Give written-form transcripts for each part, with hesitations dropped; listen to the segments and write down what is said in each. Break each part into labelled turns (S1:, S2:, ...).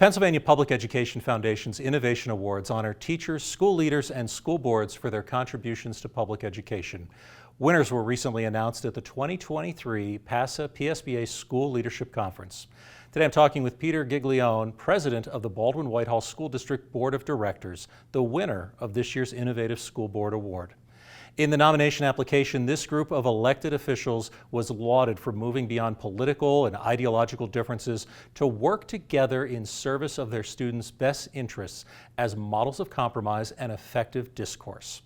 S1: Pennsylvania Public Education Foundation's Innovation Awards honor teachers, school leaders, and school boards for their contributions to public education. Winners were recently announced at the 2023 PSBA School Leadership Conference. Today I'm talking with Peter Giglione, President of the Baldwin-Whitehall School District Board of Directors, the winner of this year's Innovative School Board Award. In the nomination application, this group of elected officials was lauded for moving beyond political and ideological differences to work together in service of their students' best interests as models of compromise and effective discourse.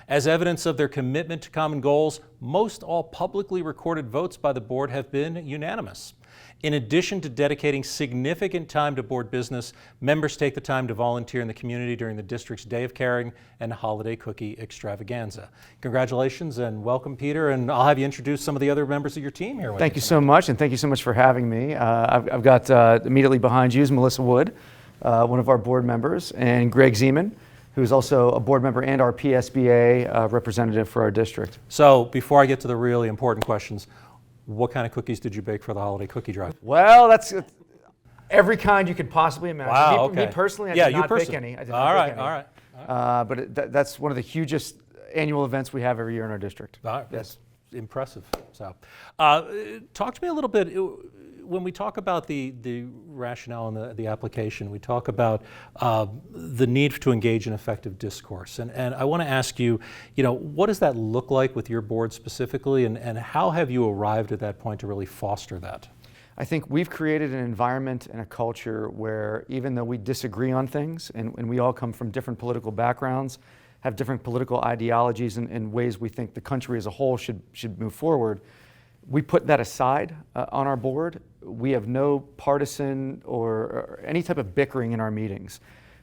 S1: As evidence of their commitment to common goals, most all publicly recorded votes by the board have been unanimous. In addition to dedicating significant time to board business, members take the time to volunteer in the community during the district's Day of Caring and Holiday Cookie Extravaganza. Congratulations and welcome, Peter, and I'll have you introduce some of the other members of your team here.
S2: Thank you so much, and thank you so much for having me. I've got immediately behind you is Melissa Wood, one of our board members, and Greg Zeman, who's also a board member and our PSBA representative for our district.
S1: So before I get to the really important questions, what kind of cookies did you bake for the holiday cookie drive?
S2: Well, that's every kind you could possibly imagine.
S1: Wow, okay.
S2: Me personally, I did not bake any.
S1: All right.
S2: But that's one of the hugest annual events we have every year in our district.
S1: All right.
S2: Yes.
S1: That's impressive. So, talk to me a little bit. When we talk about the rationale and the application, we talk about the need to engage in effective discourse. And I want to ask you, what does that look like with your board specifically, and how have you arrived at that point to really foster that?
S2: I think we've created an environment and a culture where even though we disagree on things, and we all come from different political backgrounds, have different political ideologies and ways we think the country as a whole should move forward, we put that aside on our board. We have no partisan or any type of bickering in our meetings.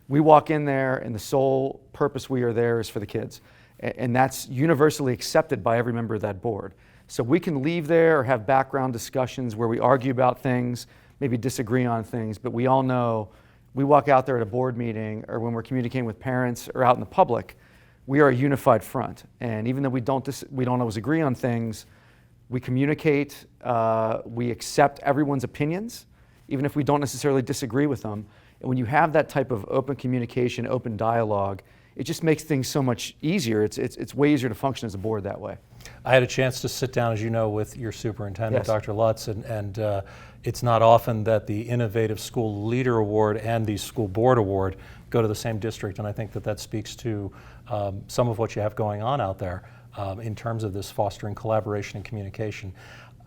S2: We walk in there and the sole purpose we are there is for the kids. And that's universally accepted by every member of that board. So we can leave there or have background discussions where we argue about things, maybe disagree on things, but we all know we walk out there at a board meeting or when we're communicating with parents or out in the public, we are a unified front. And even though we don't always agree on things, we communicate, we accept everyone's opinions, even if we don't necessarily disagree with them. And when you have that type of open communication, open dialogue, it just makes things so much easier. It's way easier to function as a board that way.
S1: I had a chance to sit down, as you know, with your superintendent,
S2: Yes.
S1: Dr. Lutz, and it's not often that the Innovative School Leader Award and the School Board Award go to the same district, and I think that speaks to some of what you have going on out there. In terms of this fostering collaboration and communication.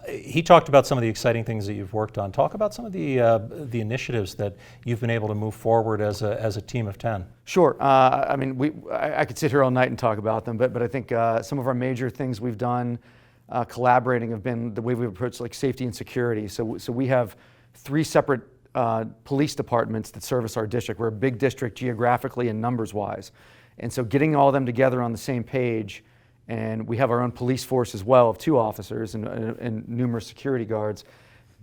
S1: He talked about some of the exciting things that you've worked on. Talk about some of the initiatives that you've been able to move forward as a team of 10.
S2: Sure. I mean, I could sit here all night and talk about them, but I think some of our major things we've done collaborating have been the way we've approached like safety and security. So we have 3 separate police departments that service our district. We're a big district geographically and numbers-wise. And so getting all of them together on the same page. And we have our own police force as well of 2 officers and numerous security guards.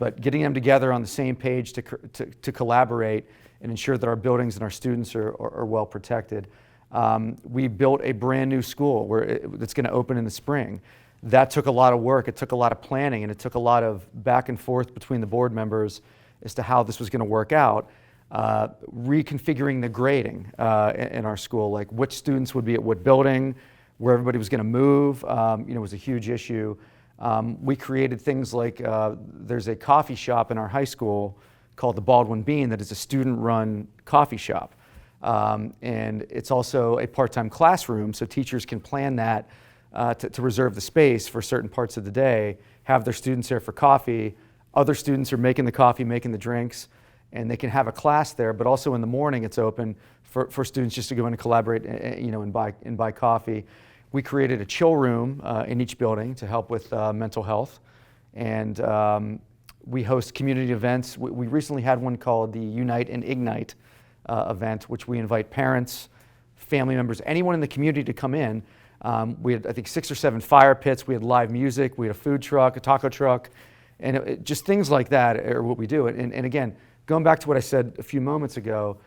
S2: But getting them together on the same page to collaborate and ensure that our buildings and our students are well protected. We built a brand new school that's going to open in the spring. That took a lot of work, it took a lot of planning, and it took a lot of back and forth between the board members as to how this was going to work out. Reconfiguring the grading in our school, like which students would be at what building, where everybody was going to move, was a huge issue. We created things like there's a coffee shop in our high school called the Baldwin Bean that is a student-run coffee shop. And it's also a part-time classroom, so teachers can plan that to reserve the space for certain parts of the day, have their students there for coffee. Other students are making the coffee, making the drinks, and they can have a class there, but also in the morning it's open for students just to go in and collaborate and buy coffee. We created a chill room in each building to help with mental health. And we host community events. We recently had one called the Unite and Ignite event, which we invite parents, family members, anyone in the community to come in. We had, I think, 6 or 7 fire pits. We had live music. We had a food truck, a taco truck, and just things like that are what we do. And again, going back to what I said a few moments ago,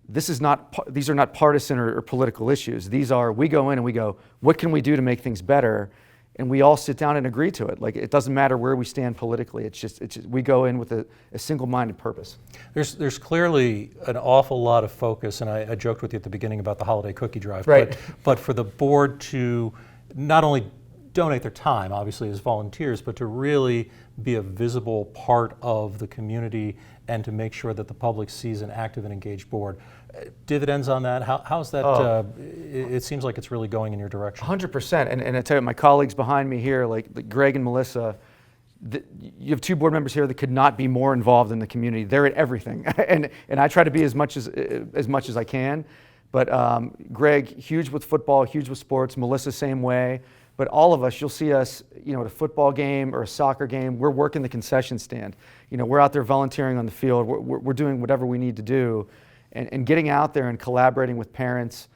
S2: these are not partisan or political issues. We go in and we go, what can we do to make things better? and we all sit down and agree to it. Like, it doesn't matter where we stand politically. It's just we go in with a single-minded purpose.
S1: There's clearly an awful lot of focus, and I joked with you at the beginning about the holiday cookie drive.
S2: Right.
S1: But for the board to not only donate their time, obviously as volunteers, but to really be a visible part of the community and to make sure that the public sees an active and engaged board. Dividends on that? How's that? It seems like it's really going in your direction.
S2: 100%. And I tell you, my colleagues behind me here, like Greg and Melissa, you have two board members here that could not be more involved in the community. They're at everything, and I try to be as much as I can. But Greg, huge with football, huge with sports. Melissa, same way. But all of us, you'll see us, at a football game or a soccer game. We're working the concession stand. We're out there volunteering on the field. We're doing whatever we need to do, and getting out there and collaborating with parents.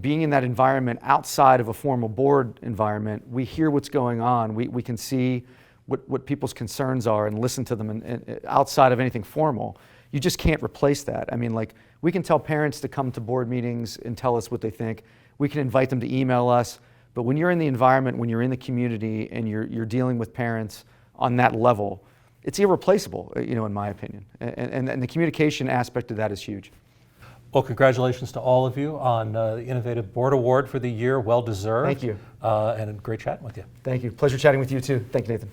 S2: Being in that environment outside of a formal board environment, we hear what's going on. We can see what people's concerns are and listen to them and outside of anything formal. You just can't replace that. I mean, like, we can tell parents to come to board meetings and tell us what they think. We can invite them to email us. But when you're in the environment, when you're in the community and you're dealing with parents on that level, it's irreplaceable, in my opinion. And the communication aspect of that is huge.
S1: Well, congratulations to all of you on the Innovative Board Award for the year. Well deserved.
S2: Thank you.
S1: And great chatting with you.
S2: Thank you. Pleasure chatting with you too. Thank you, Nathan.